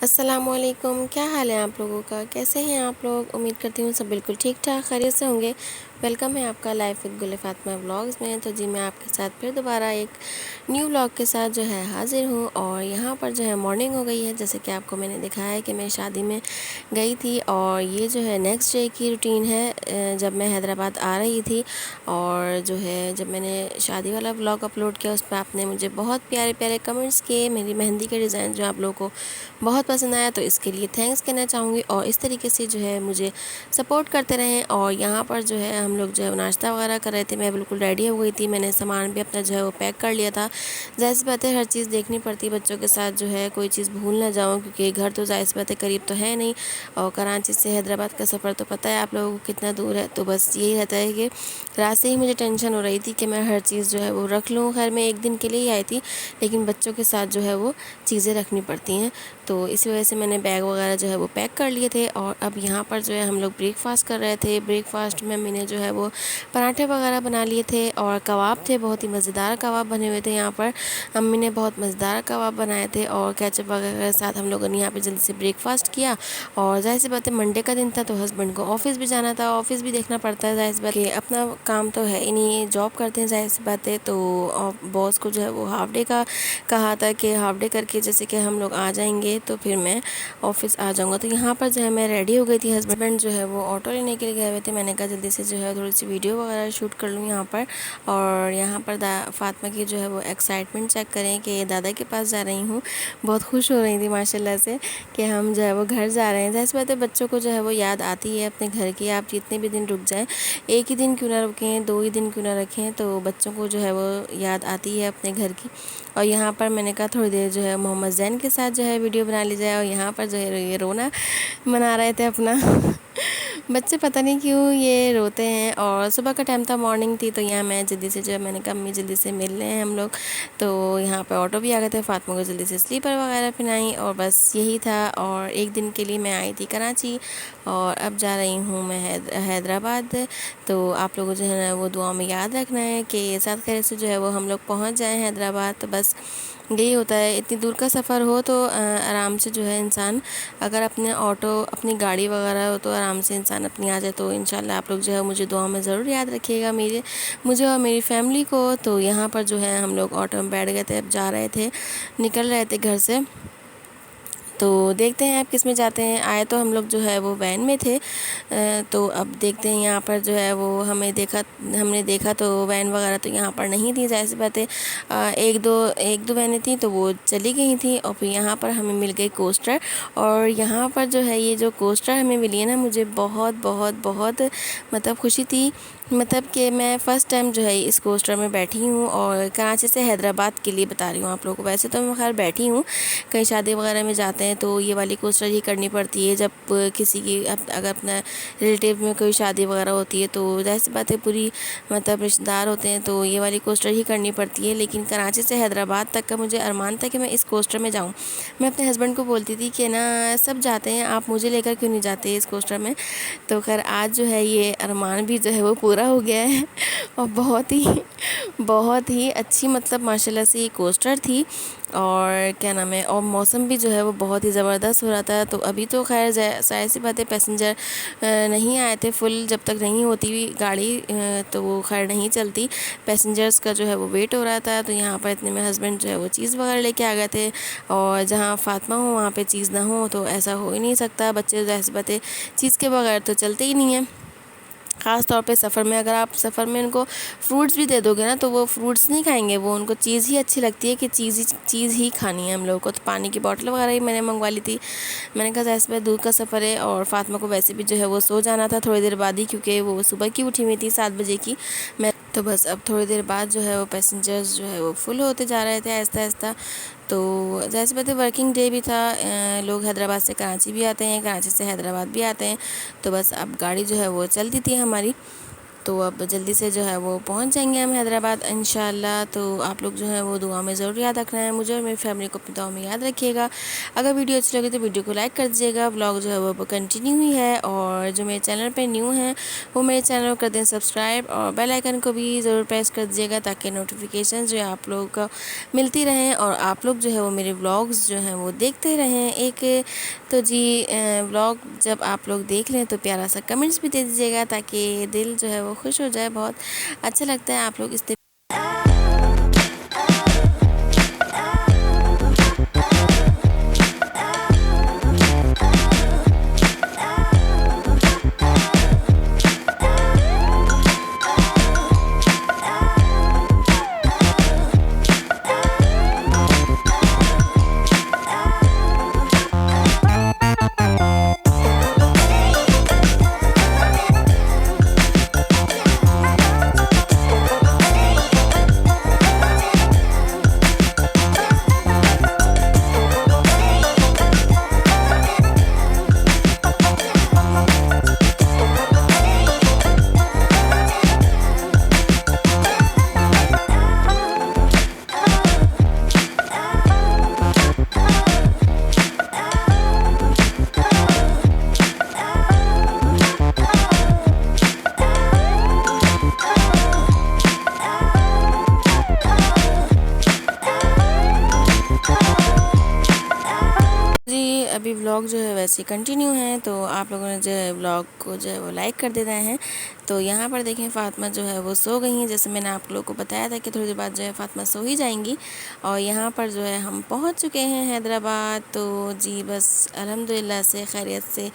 अस्सलामुअलैकुम, क्या हाल है आप लोगों का? कैसे हैं आप लोग? उम्मीद करती हूँ सब बिल्कुल ठीक-ठाक खैरियत से होंगे। वेलकम है आपका लाइफ विद गुल फातिमा व्लॉग्स में। तो जी मैं आपके साथ फिर दोबारा एक न्यू व्लॉग के साथ जो है हाज़िर हूँ और यहाँ पर जो है मॉर्निंग हो गई है। जैसे कि आपको मैंने दिखाया है कि मैं शादी में गई थी और ये जो है नेक्स्ट डे की रूटीन है जब मैं हैदराबाद आ रही थी। और जो है जब मैंने शादी वाला व्लॉग अपलोड किया उस पर आपने मुझे बहुत प्यारे-प्यारे कमेंट्स किए। मेरी मेहंदी के डिज़ाइन जो आप लोगों को बहुत पसंद आया, तो इसके लिए थैंक्स कहना चाहूँगी और इस तरीके से जो है मुझे सपोर्ट करते रहें। और यहाँ पर जो है हम लोग जो है नाश्ता वगैरह कर रहे थे। मैं बिल्कुल रेडी हो गई थी, मैंने सामान भी अपना जो है वो पैक कर लिया था। ज़ाहिर सी बात है हर चीज़ देखनी पड़ती है बच्चों के साथ, जो है कोई चीज़ भूल ना जाऊँ, क्योंकि घर तो ज़ाहिर सी बात है करीब तो है नहीं और कराची से हैदराबाद का सफ़र तो पता है आप लोगों को कितना दूर है। तो बस यही रहता है कि रात से ही मुझे टेंशन हो रही थी कि मैं हर चीज़ जो है वो रख लूँ। खैर मैं एक दिन के लिए ही आई थी, लेकिन बच्चों के साथ जो है वो चीज़ें रखनी पड़ती हैं, तो इसी वजह से मैंने बैग वगैरह जो है वो पैक कर लिए थे। और अब यहाँ पर जो है हम लोग ब्रेकफ़ास्ट कर रहे थे। ब्रेकफ़ास्ट में मैंने जो है वो पराठे वगैरह बना लिए थे और कबाब थे, बहुत ही मज़ेदार कबाब बने हुए थे। यहाँ पर अम्मी ने बहुत मज़ेदार कबाब बनाए थे और केचप वगैरह के साथ हम लोगों ने यहाँ पे जल्दी से ब्रेकफ़ास्ट किया। और ज़ाहिर सी बात है मंडे का दिन था, तो हस्बैंड को ऑफ़िस भी जाना था, ऑफ़िस भी देखना पड़ता है। ज़ाहिर सी बात है अपना काम तो है ही नहीं, जॉब करते हैं ज़ाहिर सी बात है। तो बॉस को जो है वो हाफ़ डे का कहा था कि हाफ़ डे करके जैसे कि हम लोग आ जाएंगे तो फिर मैं ऑफ़िस आ जाऊँगा। तो यहाँ पर जो है मैं रेडी हो गई थी, हस्बैंड जो है वो ऑटो लेने के लिए गए हुए थे। मैंने कहा जल्दी से जो है थोड़ी सी वीडियो वगैरह शूट कर लूँ यहाँ पर। और यहाँ पर फातिमा की जो है वो एक्साइटमेंट चेक करें कि दादा के पास जा रही हूँ। बहुत खुश हो रही थी माशाल्लाह से कि हम जो है वो घर जा रहे हैं। ज़ाहिर बात है बच्चों को जो है वो याद आती है अपने घर की। आप जितने भी दिन रुक जाएँ, एक ही दिन क्यों ना रुकें, 2 ही दिन क्यों ना रखें, तो बच्चों को जो है वो याद आती है अपने घर की। और यहाँ पर मैंने कहा थोड़ी देर जो है मोहम्मद ज़ैन के साथ जो है वीडियो बना ली जाए। और यहाँ पर जो है ये रोना मना रहे थे अपना बच्चे पता नहीं क्यों ये रोते हैं। और सुबह का टाइम था, मॉर्निंग थी, तो यहाँ मैं जल्दी से जो है मैंने कहा अम्मी जल्दी से मिल रहे हैं हम लोग। तो यहाँ पे ऑटो भी आ गए थे, फातिमा को जल्दी से स्लीपर वगैरह पहनाई और बस यही था। और एक दिन के लिए मैं आई थी कराची और अब जा रही हूँ मैं हैदराबाद। तो आप लोगों को जो है ना वो दुआ में याद रखना है कि साथ खैर से जो है वो हम लोग पहुँच जाएँ हैदराबाद। तो बस यही होता है, इतनी दूर का सफ़र हो तो आराम से जो है इंसान, अगर अपने ऑटो अपनी गाड़ी वगैरह हो तो आराम से इंसान अपनी आ जाए। तो इंशाल्लाह आप लोग जो है मुझे दुआ में ज़रूर याद रखिएगा, मुझे और मेरी फैमिली को। तो यहाँ पर जो है हम लोग ऑटो में बैठ गए थे, अब जा रहे थे, निकल रहे थे घर से। तो देखते हैं आप किस में जाते हैं। आए तो हम लोग जो है वो वैन में थे, तो अब देखते हैं। यहाँ पर जो है वो हमने देखा तो वैन वगैरह तो यहाँ पर नहीं थी, ज़ाहिर सी बात है। एक दो वैनें थी तो वो चली गई थी। और फिर यहाँ पर हमें मिल गई कोस्टर। और यहाँ पर जो है ये जो कोस्टर हमें मिली है ना, मुझे बहुत बहुत बहुत मतलब खुशी थी। मतलब कि मैं फ़र्स्ट टाइम जो है इस कोस्टर में बैठी हूँ और कराची से हैदराबाद के लिए बता रही हूँ आप लोगों को। वैसे तो मैं खैर बैठी हूँ, कहीं शादी वगैरह में जाते हैं तो ये वाली कोस्टर ही करनी पड़ती है। जब किसी की अगर अपना रिलेटिव में कोई शादी वगैरह होती है तो ज़ाहिर सी बात है पूरी मतलब रिश्तेदार होते हैं, तो ये वाली कोस्टर ही करनी पड़ती है। लेकिन कराची से हैदराबाद तक का मुझे अरमान था कि मैं इस कोस्टर में जाऊँ। मैं अपने हस्बैंड को बोलती थी कि ना सब जाते हैं, आप मुझे लेकर क्यों नहीं जाते इस कोस्टर में। तो खैर आज जो है ये अरमान भी जो है वो पूरा हो गया है और बहुत ही अच्छी मतलब माशाल्लाह से ये कोस्टर थी। और क्या नाम है, और मौसम भी जो है वो बहुत ही ज़बरदस्त हो रहा था। तो अभी तो खैर ज़ाहिर सी बात है पैसेंजर नहीं आए थे फुल, जब तक नहीं होती हुई गाड़ी तो वो खैर नहीं चलती। पैसेंजर्स का जो है वो वेट हो रहा था। तो यहाँ पर इतने में हस्बैंड जो है वो चीज़ वगैरह लेके आ गए थे। और जहाँ फातिमा हो वहाँ पे चीज़ ना हो तो ऐसा हो ही नहीं सकता। बच्चे ज़ाहिर सी बात है चीज़ के बगैर तो चलते ही नहीं हैं। ख़ास तौर पे सफ़र में, अगर आप सफ़र में उनको फ्रूट्स भी दे दोगे ना तो वो फ्रूट्स नहीं खाएंगे, वो उनको चीज़ ही अच्छी लगती है कि चीज़ ही खानी है हम लोगों को। तो पानी की बोतल वगैरह ही मैंने मंगवा ली थी। मैंने कहा ऐसे में दूर का सफ़र है और फातिमा को वैसे भी जो है वो सो जाना था थोड़ी देर बाद ही, क्योंकि वो सुबह की उठी हुई थी 7 बजे की। मैं तो बस अब थोड़ी देर बाद जो है वो पैसेंजर्स जो है वो फुल होते जा रहे थे आहिस्ता आहिस्ता। तो ज़ाहिर सी बात है वर्किंग डे भी था, लोग हैदराबाद से कराची भी आते हैं, कराची से हैदराबाद भी आते हैं। तो बस अब गाड़ी जो है वो चलती थी हमारी। तो अब जल्दी से जो है वो पहुंच जाएंगे हम हैदराबाद इंशाल्लाह। तो आप लोग जो है वो दुआ में ज़रूर याद रखना है, मुझे और मेरी फैमिली को अपनी दुआ में याद रखिएगा। अगर वीडियो अच्छी लगे तो वीडियो को लाइक कर दीजिएगा। व्लॉग जो है वो कंटिन्यू ही है, और जो मेरे चैनल पर न्यू हैं वो मेरे चैनल को कर दें सब्सक्राइब, और बेल आइकन को भी ज़रूर प्रेस कर दीजिएगा ताकि नोटिफिकेशन जो है आप लोगों को मिलती रहें और आप लोग जो है वो मेरे व्लॉग्स जो हैं वो देखते रहें। एक तो जी व्लॉग जब आप लोग देख लें तो प्यारा सा कमेंट्स भी दे दीजिएगा ताकि दिल जो है वो खुश हो जाए। बहुत अच्छा लगता है आप लोग इस अभी व्लॉग जो है वैसे कंटिन्यू है। तो आप लोगों ने जो है व्लॉग को जो है वो लाइक कर देना है। तो यहाँ पर देखें फ़ातिमा जो है वो सो गई हैं, जैसे मैंने आप लोगों को बताया था कि थोड़ी देर बाद जो है फ़ातिमा सो ही जाएंगी। और यहाँ पर जो है हम पहुँच चुके हैं हैदराबाद। तो जी बस अल्हम्दुलिल्लाह से खैरियत से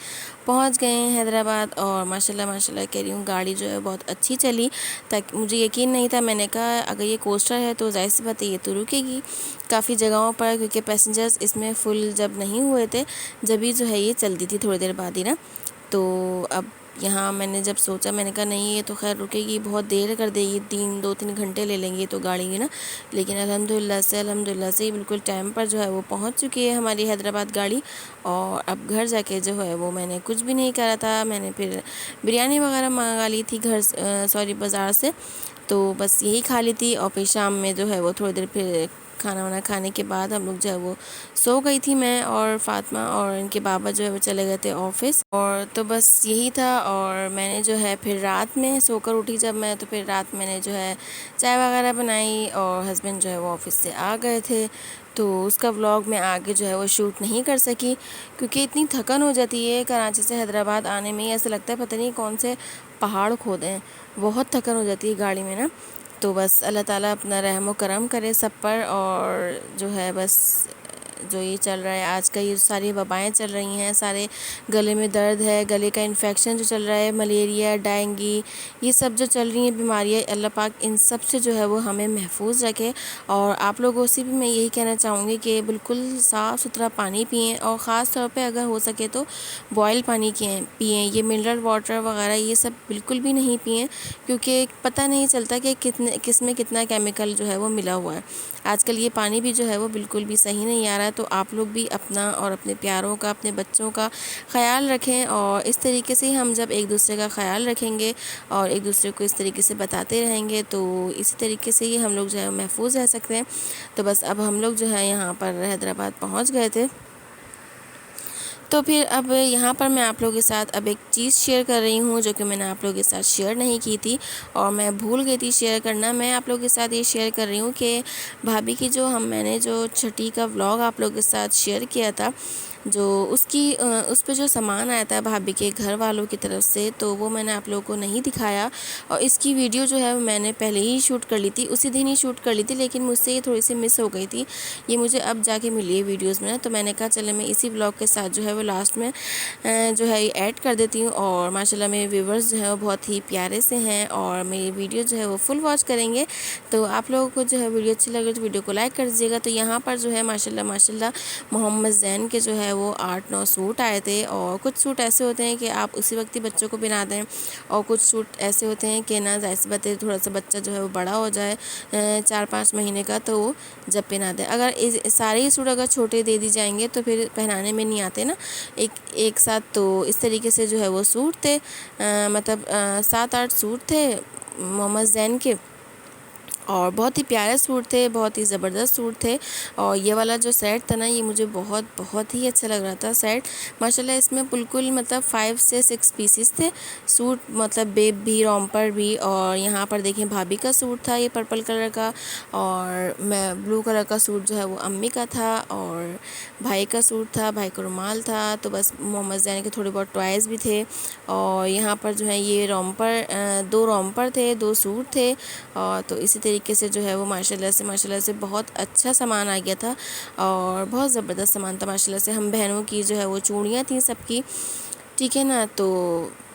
पहुँच गए हैं हैदराबाद, और माशाल्लाह माशाल्लाह कह रही हूँ गाड़ी जो है बहुत अच्छी चली। तक मुझे यकीन नहीं था, मैंने कहा अगर ये कोस्टर है तो ज़ाहिर सी बात है ये तो रुकेगी काफ़ी जगहों पर, क्योंकि पैसेंजर्स इसमें फुल जब नहीं हुए थे जब ही जो है ये चलती थी थोड़ी देर बाद ही ना। तो अब यहाँ मैंने जब सोचा, मैंने कहा नहीं ये तो खैर रुकेगी, बहुत देर कर देगी, 2-3 घंटे ले लेंगे तो गाड़ी की ना। लेकिन अल्हम्दुलिल्लाह से ही बिल्कुल टाइम पर जो है वो पहुँच चुकी है हमारी हैदराबाद गाड़ी। और अब घर जाके जो है वो मैंने कुछ भी नहीं करा था, मैंने फिर बिरयानी वगैरह मंगा ली थी बाज़ार से। तो बस यही खा ली थी, और फिर शाम में जो है वो थोड़ी देर फिर खाना वाना खाने के बाद हम लोग जो है वो सो गई थी, मैं और फ़ातिमा, और इनके बाबा जो है वो चले गए थे ऑफ़िस। और तो बस यही था। और मैंने जो है फिर रात में सोकर उठी जब मैं, तो फिर रात मैंने जो है चाय वगैरह बनाई, और हस्बैंड जो है वो ऑफ़िस से आ गए थे। तो उसका व्लॉग मैं आगे जो है वो शूट नहीं कर सकी, क्योंकि इतनी थकन हो जाती है कराची से हैदराबाद आने में ही, ऐसा लगता है पता नहीं कौन से पहाड़ खोदे हैं, बहुत थकन हो जाती है गाड़ी में ना। तो बस अल्लाह ताला अपना रहम व करम करे सब पर। और जो है बस जो ये चल रहा है आज का, ये सारी वबाएँ चल रही हैं, सारे गले में दर्द है, गले का इन्फेक्शन जो चल रहा है, मलेरिया, डेंगू, ये सब जो चल रही हैं बीमारियाँ, अल्लाह पाक इन सब से जो है वो हमें महफूज रखे। और आप लोगों से भी मैं यही कहना चाहूँगी कि बिल्कुल साफ़ सुथरा पानी पिएँ, और ख़ास तौर पे अगर हो सके तो बॉयल पानी पिएँ। ये मिनरल वाटर वगैरह ये सब बिल्कुल भी नहीं पिएँ, क्योंकि पता नहीं चलता कि किस में कितना केमिकल जो है वो मिला हुआ है। आजकल ये पानी भी जो है वो बिल्कुल भी सही नहीं आ रहा है। तो आप लोग भी अपना और अपने प्यारों का, अपने बच्चों का ख़याल रखें, और इस तरीके से हम जब एक दूसरे का ख़याल रखेंगे और एक दूसरे को इस तरीके से बताते रहेंगे तो इसी तरीके से ही हम लोग जो है महफूज रह सकते हैं। तो बस अब हम लोग जो है यहाँ पर हैदराबाद पहुँच गए थे। तो फिर अब यहाँ पर मैं आप लोगों के साथ अब एक चीज़ शेयर कर रही हूँ जो कि मैंने आप लोगों के साथ शेयर नहीं की थी, और मैं भूल गई थी शेयर करना। मैं आप लोगों के साथ ये शेयर कर रही हूँ कि भाभी की मैंने जो छठी का व्लॉग आप लोगों के साथ शेयर किया था, जो उस पे जो सामान आया था भाभी के घर वालों की तरफ से, तो वो मैंने आप लोगों को नहीं दिखाया। और इसकी वीडियो जो है मैंने पहले ही शूट कर ली थी, उसी दिन ही शूट कर ली थी, लेकिन मुझसे ये थोड़ी सी मिस हो गई थी। ये मुझे अब जाके मिली है वीडियोज़ में, तो मैंने कहा चले मैं इसी व्लॉग के साथ जो है वो लास्ट में जो है ऐड कर देती हूँ। और माशाल्लाह मेरे व्यूवर्स जो है वो बहुत ही प्यारे से हैं, और मेरी वीडियो जो है वो फुल वॉच करेंगे। तो आप लोगों को जो है वीडियो अच्छी लगे तो वीडियो को लाइक कर दीजिएगा। तो यहाँ पर जो है माशाल्लाह माशाल्लाह मोहम्मद ज़ैन के जो है है वो 8-9 सूट आए थे। और कुछ सूट ऐसे होते हैं कि आप उसी वक्त ही बच्चों को पहना दें, और कुछ सूट ऐसे होते हैं कि ना ज़ाहिर सी बात है थोड़ा सा बच्चा जो है वो बड़ा हो जाए 4-5 महीने का, तो वो जब पहना दें। अगर सारे ही सूट अगर छोटे दे दी जाएंगे तो फिर पहनाने में नहीं आते ना एक साथ। तो इस तरीके से जो है वो सूट थे, मतलब 7-8 सूट थे मोहम्मद ज़ैन के, और बहुत ही प्यारे सूट थे, बहुत ही ज़बरदस्त सूट थे। और ये वाला जो सेट था ना, ये मुझे बहुत बहुत ही अच्छा लग रहा था सेट माशाल्लाह। इसमें बिल्कुल मतलब 5 से 6 पीसेस थे सूट, मतलब बेब भी, रॉम्पर भी। और यहाँ पर देखें भाभी का सूट था ये पर्पल कलर का, और मैं ब्लू कलर का सूट जो है वो अम्मी का था, और भाई का सूट था, भाई का रुमाल था। तो बस मोहम्मद ज़ैन के थोड़े बहुत टॉयज़ भी थे। और यहाँ पर जो है ये रॉम्पर, 2 रॉम्पर थे, 2 सूट थे। और तो इसी तरीके से जो है वो माशाल्लाह से बहुत अच्छा सामान आ गया था, और बहुत ज़बरदस्त सामान था माशाल्लाह से। हम बहनों की जो है वो चूड़ियाँ थी सबकी, ठीक है ना। तो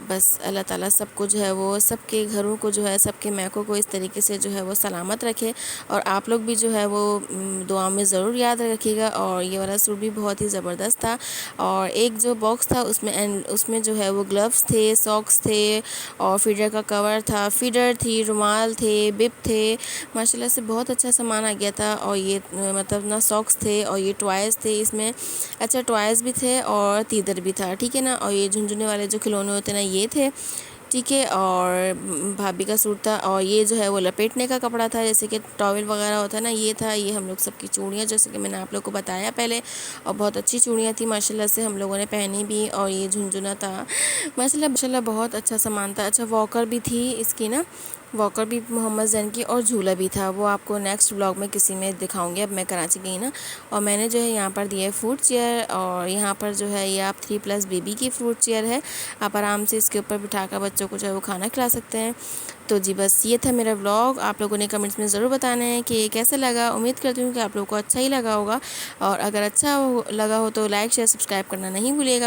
बस अल्लाह ताला सबको जो है वो, सबके घरों को जो है, सबके मैकों को इस तरीके से जो है वो सलामत रखे। और आप लोग भी जो है वो दुआ में ज़रूर याद रखिएगा। और ये वाला सूट भी बहुत ही ज़बरदस्त था। और एक जो बॉक्स था उसमें जो है वो ग्लव्स थे, सॉक्स थे, और फीडर का कवर था, फीडर थी, रुमाल थे, बिप थे। माशाल्लाह से बहुत अच्छा सामान आ गया था। और ये मतलब ना सॉक्स थे, और ये टॉयज़ थे इसमें, अच्छा टॉयज़ भी थे और तीतर भी था, ठीक है ना। और ये झुनझुने वाले जो खिलौने होते हैं ना, ये थे, ठीक है। और भाभी का सूट था, और ये जो है वो लपेटने का कपड़ा था, जैसे कि टॉवल वगैरह होता है ना, ये था। ये हम लोग सबकी चूड़ियाँ, जैसे कि मैंने आप लोग को बताया पहले, और बहुत अच्छी चूड़ियाँ थी माशाल्लाह से, हम लोगों ने पहनी भी। और ये झुनझुना था माशाल्लाह बहुत अच्छा सामान था। अच्छा वॉकर भी थी इसकी ना, वॉकर भी मोहम्मद ज़ैन की, और झूला भी था। वो आपको नेक्स्ट व्लॉग में किसी में दिखाऊंगी। अब मैं कराची गई ना, और मैंने जो है यहाँ पर दिया है फूड चेयर, और यहाँ पर जो है ये आप 3+ बेबी की फूड चेयर है, आप आराम से इसके ऊपर बिठाकर बच्चों को जो है वो खाना खिला सकते हैं। तो जी बस ये था मेरा व्लॉग। आप लोगों ने कमेंट्स में ज़रूर बताना है कि कैसा लगा। उम्मीद करती हूँ कि आप लोगों को अच्छा ही लगा होगा, और अगर अच्छा लगा हो तो लाइक शेयर सब्सक्राइब करना नहीं भूलिएगा।